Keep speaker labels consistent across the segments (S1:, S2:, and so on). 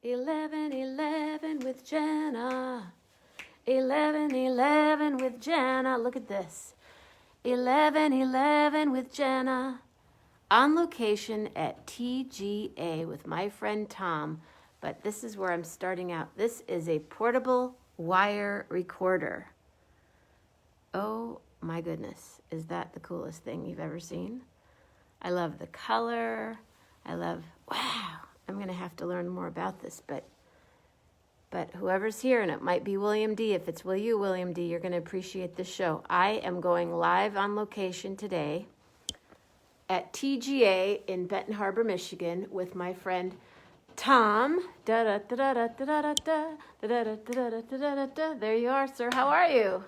S1: 11:11 with Jenna. 11:11 with Jenna. Look at this. 11:11 with Jenna. On location at TGA with my friend Tom. But this is where I'm starting out. This is a portable wire recorder. Oh my goodness. Is that the coolest thing you've ever seen? I love the color. Wow. I'm going to have to learn more about this, but whoever's here, and it might be William D. If it's William D., you're going to appreciate this show. I am going live on location today at TGA in Benton Harbor, Michigan, with my friend Tom. There you are, sir. How are you?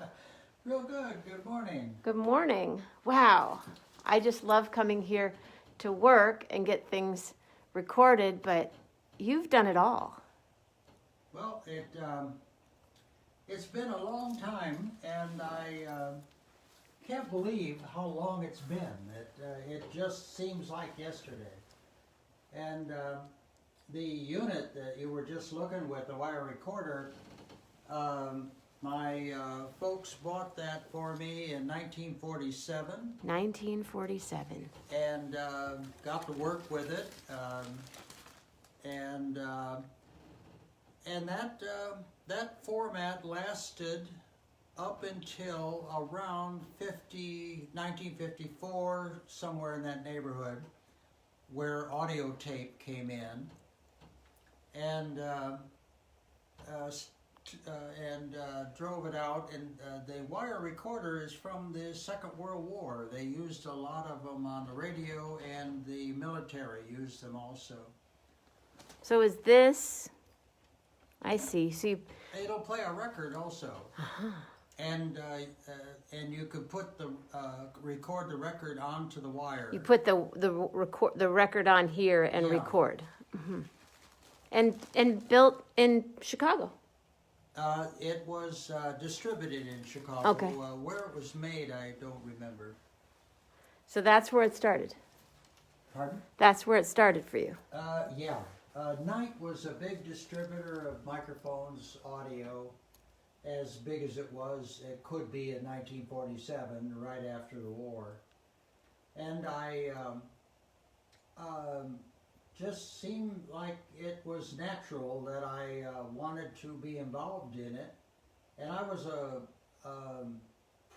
S2: Real good. Good morning.
S1: Good morning. Wow. I just love coming here to work and get things recorded, but you've done it all.
S2: Well, it's been a long time, and I can't believe how long it's been. It just seems like yesterday. And the unit that you were just looking with, the wire recorder, my folks bought that for me in 1947.
S1: 1947.
S2: And got to work with it. And that format lasted up until around 1954, somewhere in that neighborhood, where audio tape came in, and drove it out. And the wire recorder is from the Second World War. They used a lot of them on the radio, and the military used them also.
S1: So is this? I see. So
S2: it'll play a record also, and you could put record the record onto the wire.
S1: You put the record on here and record, and built in Chicago.
S2: It was distributed in Chicago.
S1: Okay.
S2: Where it was made, I don't remember.
S1: So that's where it started.
S2: Pardon?
S1: That's where it started for you.
S2: Yeah. Knight was a big distributor of microphones, audio, as big as it was. It could be in 1947, right after the war. And I just seemed like it was natural that I wanted to be involved in it. And I was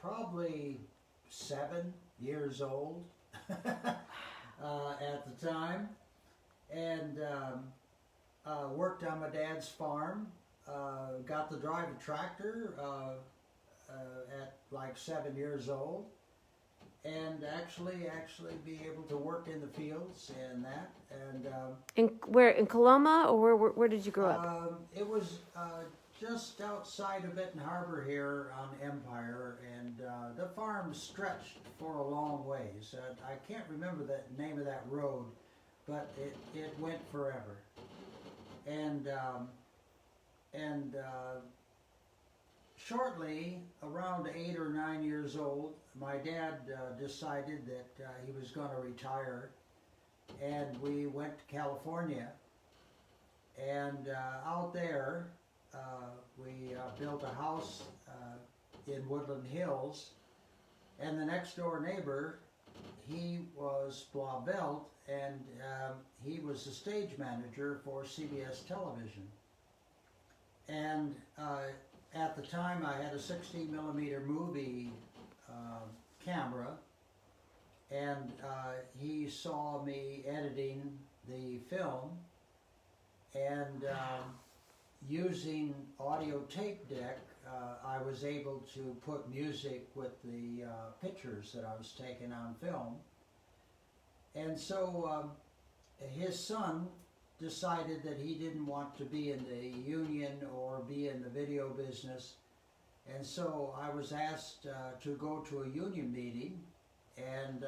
S2: probably 7 years old at the time. And worked on my dad's farm, got to drive a tractor at like 7 years old, and actually be able to work in the fields and that. And
S1: in Coloma, or where did you grow up?
S2: It was just outside of Benton Harbor here on Empire, and the farm stretched for a long ways. I can't remember the name of that road, but it went forever. And shortly, around 8 or 9 years old, my dad decided that he was going to retire, and we went to California. And out there, we built a house in Woodland Hills, and the next door neighbor, he was Blauvelt, and he was the stage manager for CBS television. And at the time I had a 16mm movie camera, and he saw me editing the film, and using audio tape deck, I was able to put music with the pictures that I was taking on film. And so his son decided that he didn't want to be in the union or be in the video business. And so I was asked to go to a union meeting, and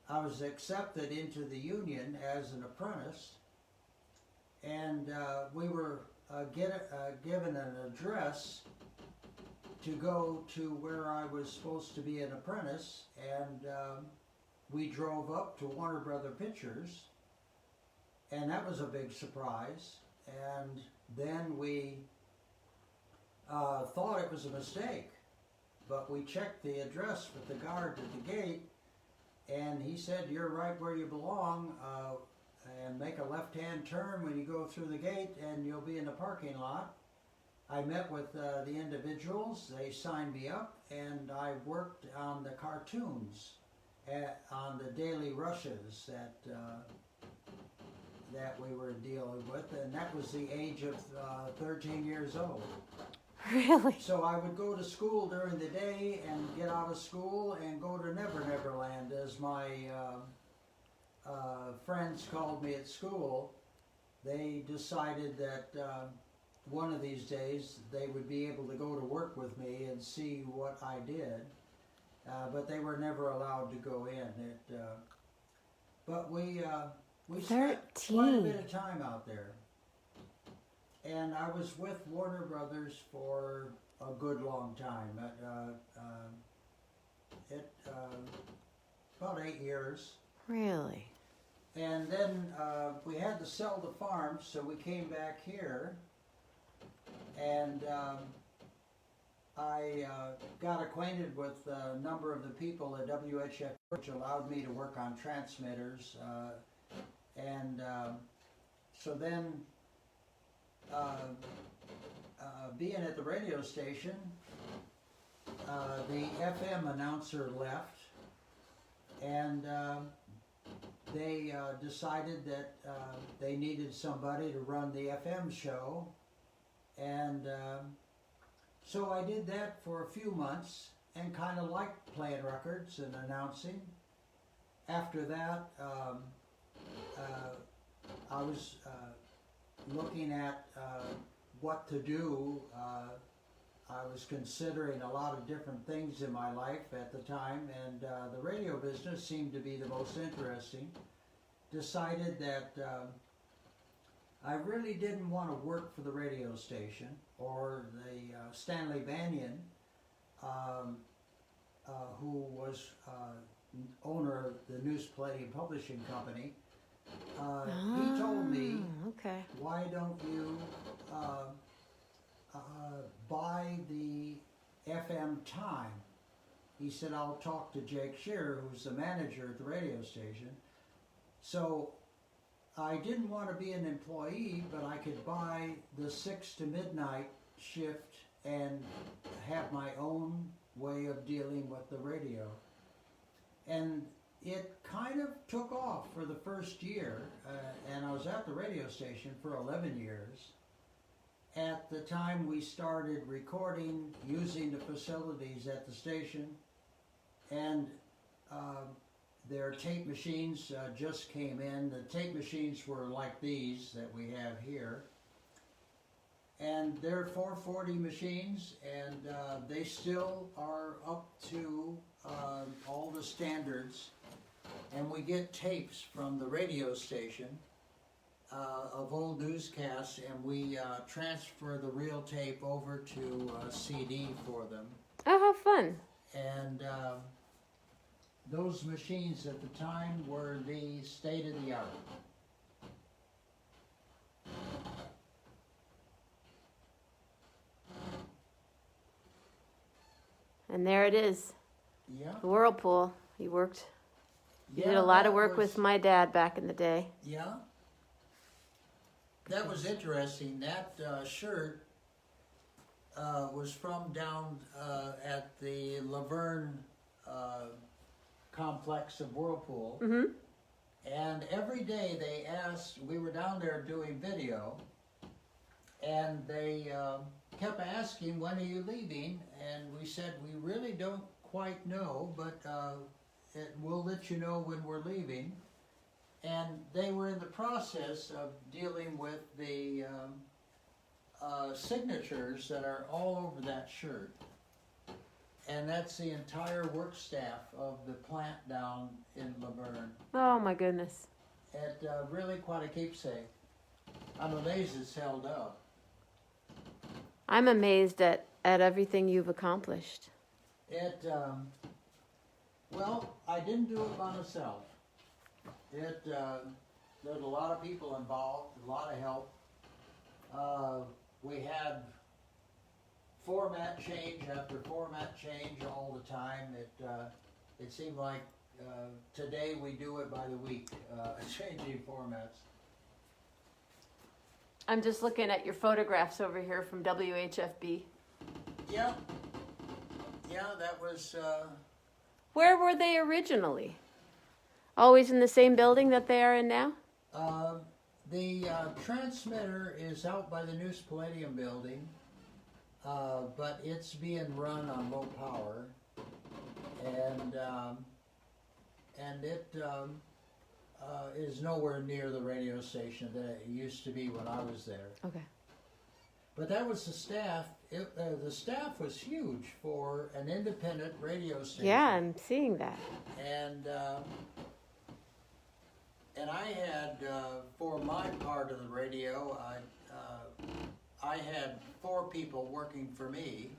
S2: I was accepted into the union as an apprentice. And we were given an address to go to where I was supposed to be an apprentice, and we drove up to Warner Brother Pictures, and that was a big surprise. And then we thought it was a mistake, but we checked the address with the guard at the gate, and he said, "You're right where you belong, and make a left-hand turn when you go through the gate, and you'll be in the parking lot." I met with the individuals, they signed me up, and I worked on the cartoons, on the daily rushes that we were dealing with, and that was the age of 13 years old.
S1: Really?
S2: So I would go to school during the day and get out of school and go to Never Never Land, as my friends called me at school. They decided that one of these days they would be able to go to work with me and see what I did, but they were never allowed to go in. But we spent quite a bit of time out there. And I was with Warner Brothers for a good long time. About 8 years.
S1: Really?
S2: And then we had to sell the farm, so we came back here. And I got acquainted with a number of the people at WHF, which allowed me to work on transmitters. So then, being at the radio station, the FM announcer left, and they decided that they needed somebody to run the FM show, and so I did that for a few months and kind of liked playing records and announcing. After that, I was looking at what to do. I was considering a lot of different things in my life at the time, and the radio business seemed to be the most interesting. Decided that I really didn't want to work for the radio station or the Stanley Banyan, who was owner of the News Palladium Publishing Company. He told me,
S1: okay,
S2: "Why don't you buy the FM time?" He said, "I'll talk to Jake Shearer, who's the manager at the radio station." So I didn't want to be an employee, but I could buy the 6 to midnight shift and have my own way of dealing with the radio. And it kind of took off for the first year, and I was at the radio station for 11 years. At the time we started recording using the facilities at the station, and their tape machines just came in. The tape machines were like these that we have here, and they're 440 machines, and they still are up to all the standards. And we get tapes from the radio station of old newscasts, and we transfer the real tape over to CD for them.
S1: Oh, how fun.
S2: And those machines at the time were the state of the art.
S1: And there it is,
S2: Yeah.
S1: the Whirlpool. You worked. You
S2: Yeah,
S1: did a lot
S2: that
S1: of work
S2: was-
S1: with my dad back in the day.
S2: Yeah. That was interesting. That shirt was from down at the Laverne complex of Whirlpool.
S1: Mm-hmm.
S2: And every day they asked, we were down there doing video, and they kept asking, "When are you leaving?" And we said, "We really don't quite know, but we'll let you know when we're leaving." And they were in the process of dealing with the signatures that are all over that shirt. And that's the entire work staff of the plant down in Laverne.
S1: Oh my goodness.
S2: It's really quite a keepsake. I'm amazed it's held up.
S1: I'm amazed at everything you've accomplished.
S2: Well, I didn't do it by myself. There's a lot of people involved, a lot of help. We had format change after format change all the time. It seemed like today we do it by the week, changing formats.
S1: I'm just looking at your photographs over here from WHFB.
S2: Yeah, that was.
S1: Where were they originally? Always in the same building that they are in now?
S2: The transmitter is out by the New Palladium building, but it's being run on low power, and it is nowhere near the radio station that it used to be when I was there.
S1: Okay.
S2: But that was the staff. The staff was huge for an independent radio station.
S1: Yeah, I'm seeing that.
S2: And I had, for my part of the radio, I had 4 people working for me,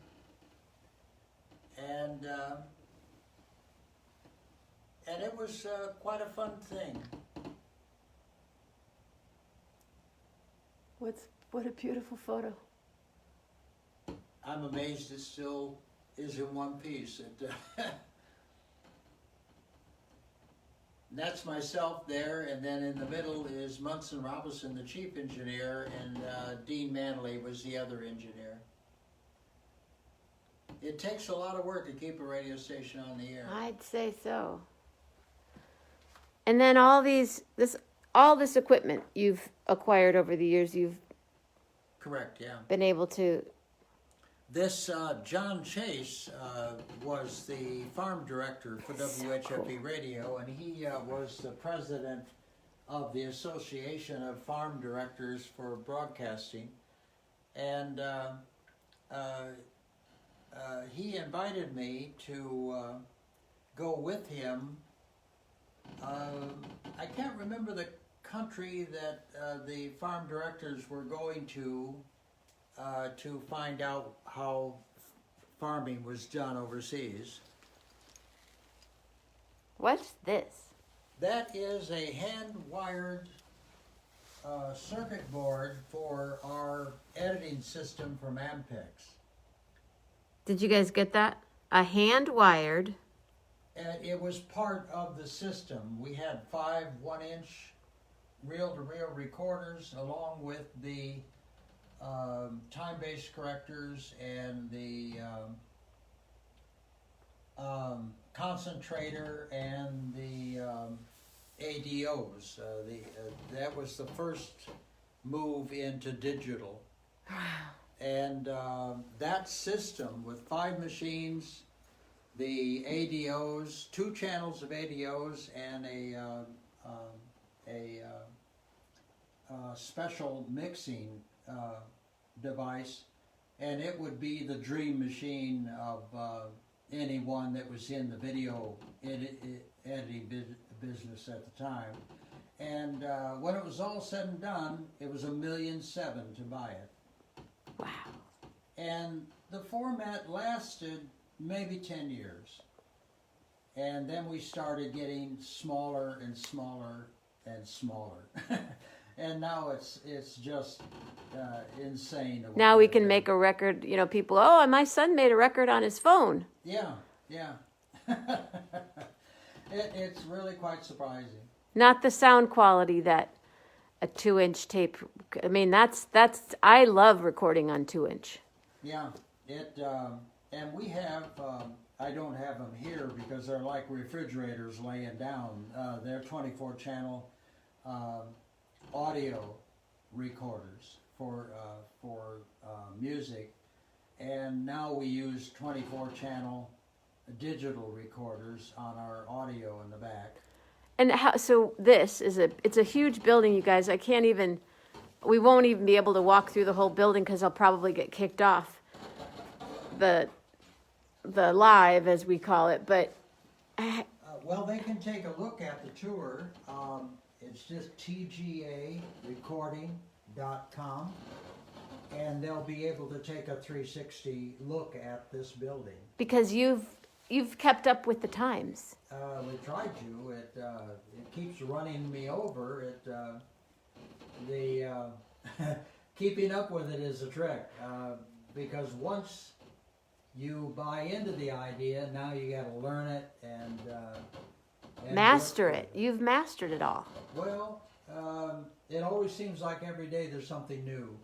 S2: and it was quite a fun thing.
S1: What a beautiful photo.
S2: I'm amazed it still is in one piece. That's myself there, and then in the middle is Munson Robinson, the chief engineer, and Dean Manley was the other engineer. It takes a lot of work to keep a radio station on the air.
S1: I'd say so. And then all this equipment you've acquired over the years, you've
S2: Correct, yeah.
S1: been able to.
S2: This John Chase was the farm director for WHFB Radio, and he was the president of the Association of Farm Directors for Broadcasting. And he invited me to go with him. I can't remember the country that the farm directors were going to find out how farming was done overseas.
S1: What's this?
S2: That is a hand-wired circuit board for our editing system from Ampex.
S1: Did you guys get that? A hand-wired.
S2: And it was part of the system. We had 5 1-inch reel-to-reel recorders along with the time-based correctors and the concentrator and the ADOs. That was the first move into digital. And that system with 5 machines, the ADOs, 2 channels of ADOs, and a special mixing device, and it would be the dream machine of anyone that was in the video editing business at the time. And when it was all said and done, it was $1.7 million to buy it.
S1: Wow.
S2: And the format lasted maybe 10 years. And then we started getting smaller and smaller and smaller. And now it's just insane.
S1: Now we can make a record, people, oh, my son made a record on his phone.
S2: Yeah. It's really quite surprising.
S1: Not the sound quality that a 2-inch tape, I love recording on 2-inch.
S2: Yeah, and we have, I don't have them here because they're like refrigerators laying down. They're 24-channel audio recorders for music, and now we use 24-channel digital recorders on our audio in the back.
S1: And so this is it's a huge building, you guys. We won't even be able to walk through the whole building because I'll probably get kicked off the live, as we call it. But
S2: well, they can take a look at the tour. It's just TGA Recording Com, and they'll be able to take a 360 look at this building.
S1: Because you've kept up with the times.
S2: We tried to. It keeps running me over. Keeping up with it is a trick, because once you buy into the idea, now you got to learn it and
S1: Master it. You've mastered it all.
S2: Well, it always seems like every day there's something new.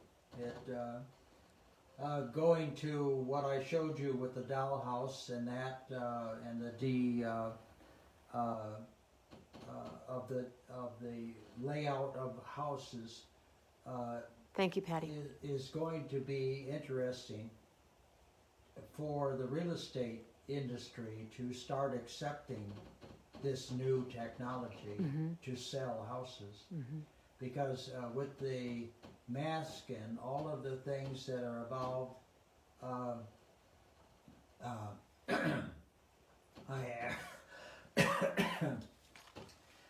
S2: Going to what I showed you with the dollhouse and that, and the of the layout of houses.
S1: Thank you, Patty.
S2: Is going to be interesting for the real estate industry to start accepting this new technology to sell houses. Because with the mask and all of the things that are involved,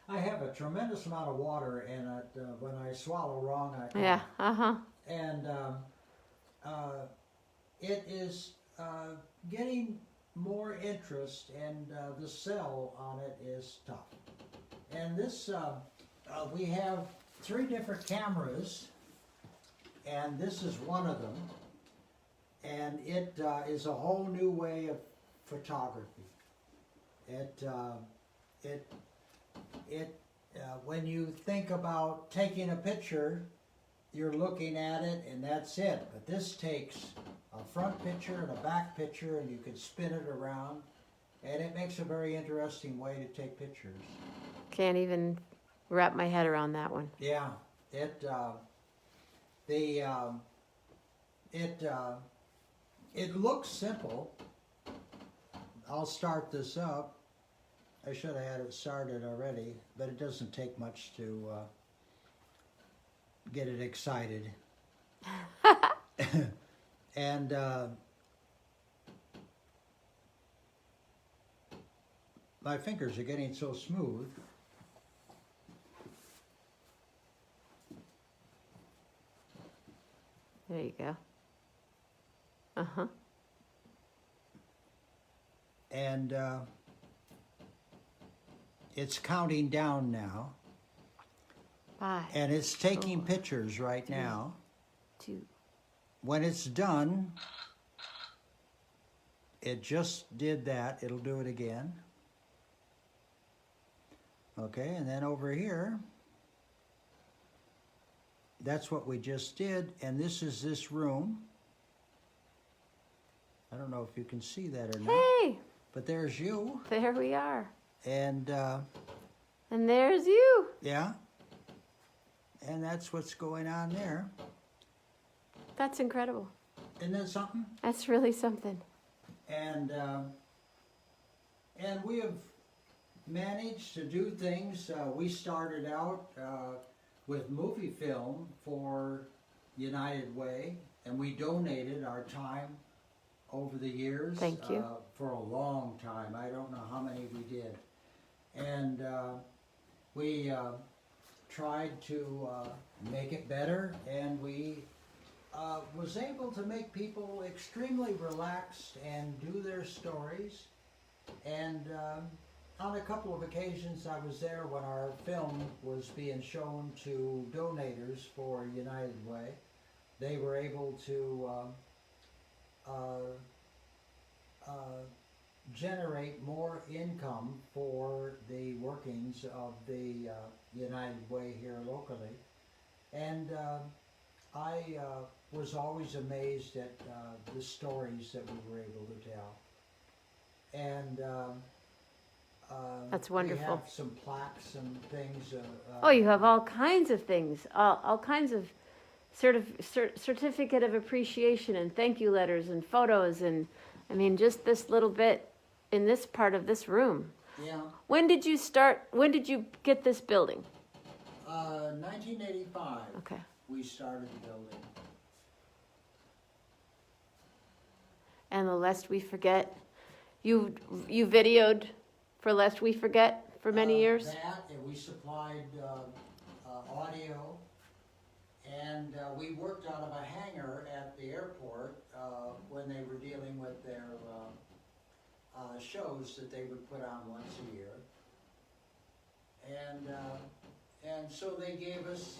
S2: I have a tremendous amount of water, and when I swallow wrong, I
S1: Yeah.
S2: And it is getting more interest, and the sell on it is tough. And this, we have 3 different cameras, and this is one of them. And it is a whole new way of photography. When you think about taking a picture, you're looking at it and that's it. But this takes a front picture and a back picture, and you can spin it around, and it makes a very interesting way to take pictures.
S1: Can't even wrap my head around that one.
S2: Yeah, it looks simple. I'll start this up. I should have had it started already, but it doesn't take much to get it excited. And my fingers are getting so smooth.
S1: There you go.
S2: And it's counting down now.
S1: 5.
S2: And it's taking
S1: 4,
S2: pictures right
S1: 3,
S2: now.
S1: 2.
S2: When it's done, it just did that. It'll do it again. Okay, and then over here, that's what we just did. And this is this room. I don't know if you can see that or not.
S1: Hey!
S2: But there's you.
S1: There we are.
S2: And
S1: there's you.
S2: yeah. And that's what's going on there.
S1: That's incredible.
S2: Isn't that something?
S1: That's really something.
S2: And we have managed to do things. We started out with movie film for United Way, and we donated our time over the years.
S1: Thank you.
S2: For a long time. I don't know how many we did. And we tried to make it better, and we was able to make people extremely relaxed and do their stories. And on a couple of occasions I was there when our film was being shown to donators for United Way. They were able to generate more income for the workings of the United Way here locally. And I was always amazed at the stories that we were able to tell. And
S1: That's wonderful.
S2: we have some plaques and things.
S1: Oh, you have all kinds of things, all kinds of certificate of appreciation and thank you letters and photos, and I mean just this little bit in this part of this room.
S2: Yeah.
S1: When did you get this building?
S2: 1985.
S1: Okay.
S2: We started the building.
S1: And the Lest We Forget, you videoed for Lest We Forget for many years?
S2: That, and we supplied audio, and we worked out of a hangar at the airport when they were dealing with their shows that they would put on once a year. And so they gave us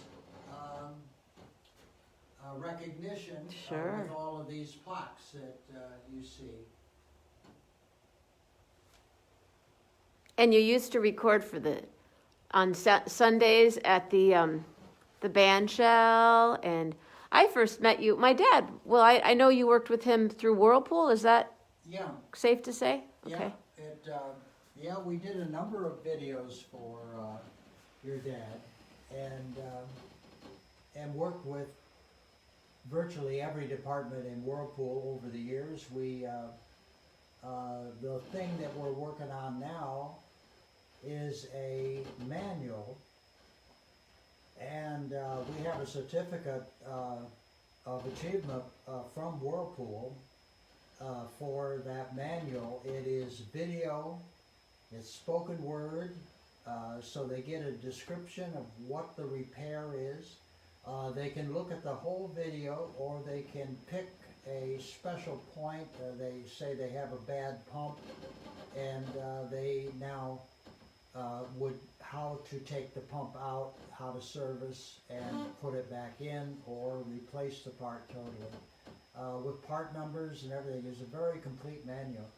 S2: recognition
S1: Sure.
S2: with all of these plaques that you see.
S1: And you used to record for on Sundays at the band shell, and I first met you. My dad. Well, I know you worked with him through Whirlpool. Is that
S2: Yeah.
S1: safe to say? Okay.
S2: Yeah, we did a number of videos for your dad, and worked with virtually every department in Whirlpool over the years. The thing that we're working on now is a manual, and we have a certificate of achievement from Whirlpool for that manual. It is video, it's spoken word, so they get a description of what the repair is. They can look at the whole video, or they can pick a special point. They say they have a bad pump, and they now how to take the pump out, how to service and put it back in, or replace the part totally. With part numbers and everything. It's a very complete manual.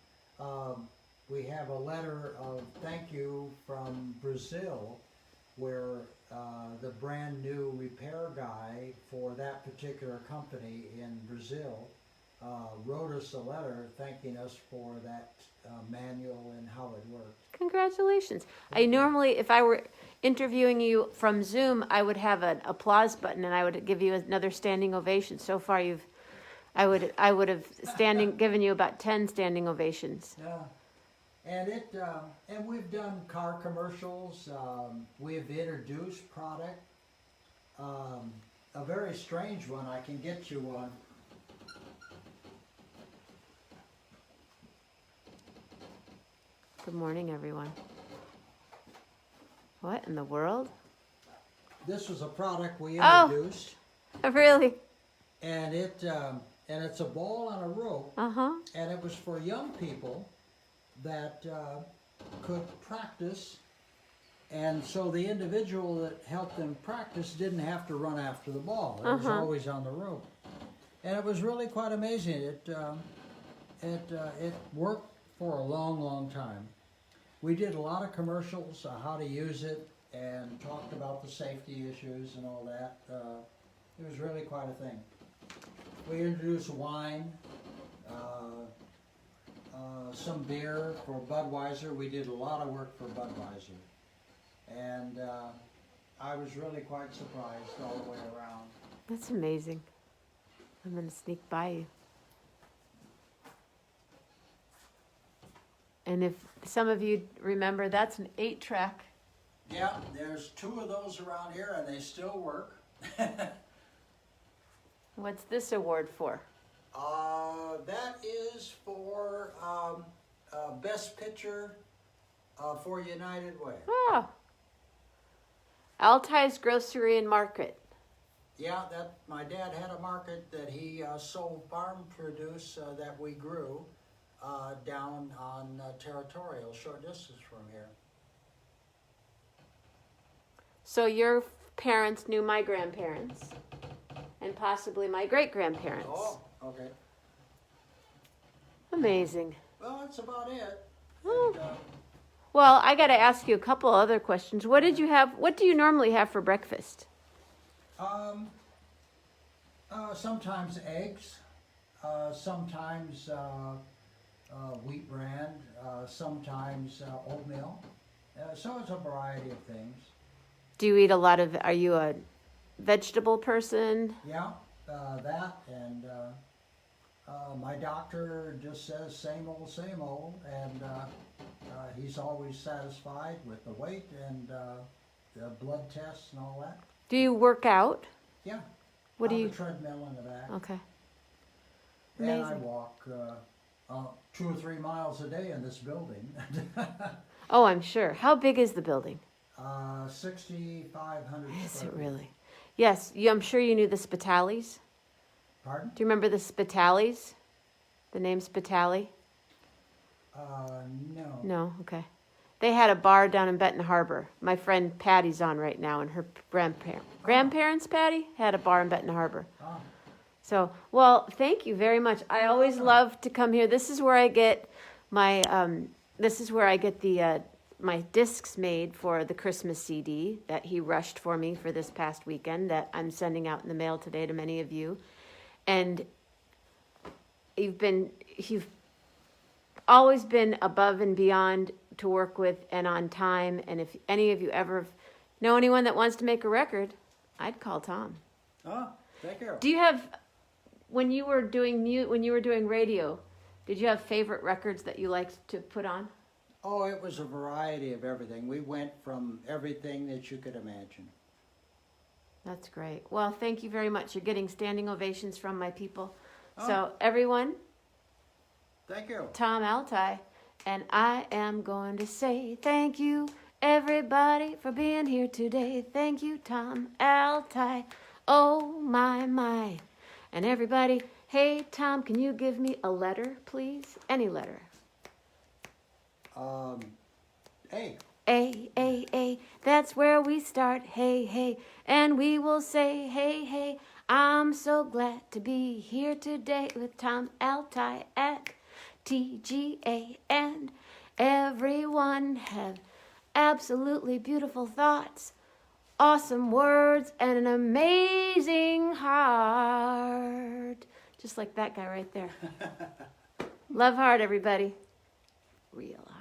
S2: We have a letter of thank you from Brazil, where the brand new repair guy for that particular company in Brazil wrote us a letter thanking us for that manual and how it worked.
S1: Congratulations. I normally, if I were interviewing you from Zoom, I would have an applause button and I would give you another standing ovation. So far, I would have given you about 10 standing ovations.
S2: Yeah. And we've done car commercials. We've introduced product. A very strange one. I can get you one.
S1: Good morning, everyone. What in the world?
S2: This was a product we introduced.
S1: Oh, really?
S2: And it's a ball on a rope.
S1: Uh-huh.
S2: And it was for young people that could practice, and so the individual that helped them practice didn't have to run after the ball. It was always on the rope, and it was really quite amazing. It worked for a long, long time. We did a lot of commercials on how to use it and talked about the safety issues and all that. It was really quite a thing. We introduced wine. Some beer for Budweiser. We did a lot of work for Budweiser. And I was really quite surprised all the way around.
S1: That's amazing. I'm going to sneak by you. And if some of you remember, that's an 8-track.
S2: Yeah, there's 2 of those around here and they still work.
S1: What's this award for?
S2: That is for Best Picture for United Way.
S1: Oh. Altai's Grocery and Market.
S2: Yeah, my dad had a market that he sold farm produce that we grew down on Territorial, short distance from here.
S1: So your parents knew my grandparents and possibly my great-grandparents.
S2: Oh, okay.
S1: Amazing.
S2: Well, that's about it.
S1: Oh.
S2: And,
S1: Well, I got to ask you a couple other questions. What did you have? What do you normally have for breakfast?
S2: sometimes eggs, sometimes wheat bran, sometimes oatmeal. So it's a variety of things.
S1: Do you eat a lot of, are you a vegetable person?
S2: Yeah, that, and my doctor just says same old, and he's always satisfied with the weight and the blood tests and all that.
S1: Do you work out?
S2: Yeah.
S1: What do
S2: on
S1: you?
S2: the treadmill in the back.
S1: Okay.
S2: And I
S1: Amazing.
S2: walk 2 or 3 miles a day in this building.
S1: Oh, I'm sure. How big is the building?
S2: 6,500
S1: Is
S2: square
S1: it
S2: feet.
S1: really? Yes. I'm sure you knew the Spitalis.
S2: Pardon?
S1: Do you remember the Spitalis? The name Spitali?
S2: No.
S1: No, okay. They had a bar down in Benton Harbor. My friend Patty's on right now, and her grandparents, Patty, had a bar in Benton Harbor.
S2: Oh.
S1: So, well, thank you very much. I always love to come here. This is where I get my my discs made for the Christmas CD that he rushed for me for this past weekend that I'm sending out in the mail today to many of you. And you've always been above and beyond to work with and on time. And if any of you ever know anyone that wants to make a record, I'd call Tom.
S2: Oh, thank you.
S1: Do you have, when you were doing radio, did you have favorite records that you liked to put on?
S2: Oh, it was a variety of everything. We went from everything that you could imagine.
S1: That's great. Well, thank you very much. You're getting standing ovations from my people.
S2: Oh.
S1: So everyone,
S2: Thank you.
S1: Tom Altai, and I am going to say thank you, everybody, for being here today. Thank you, Tom Altai. Oh, my. And everybody, hey, Tom, can you give me a letter, please? Any letter.
S2: A.
S1: A, that's where we start, hey, and we will say, hey, I'm so glad to be here today with Tom Altai at TGA, and everyone have absolutely beautiful thoughts, awesome words, and an amazing heart. Just like that guy right there. Love heart, everybody. Real heart.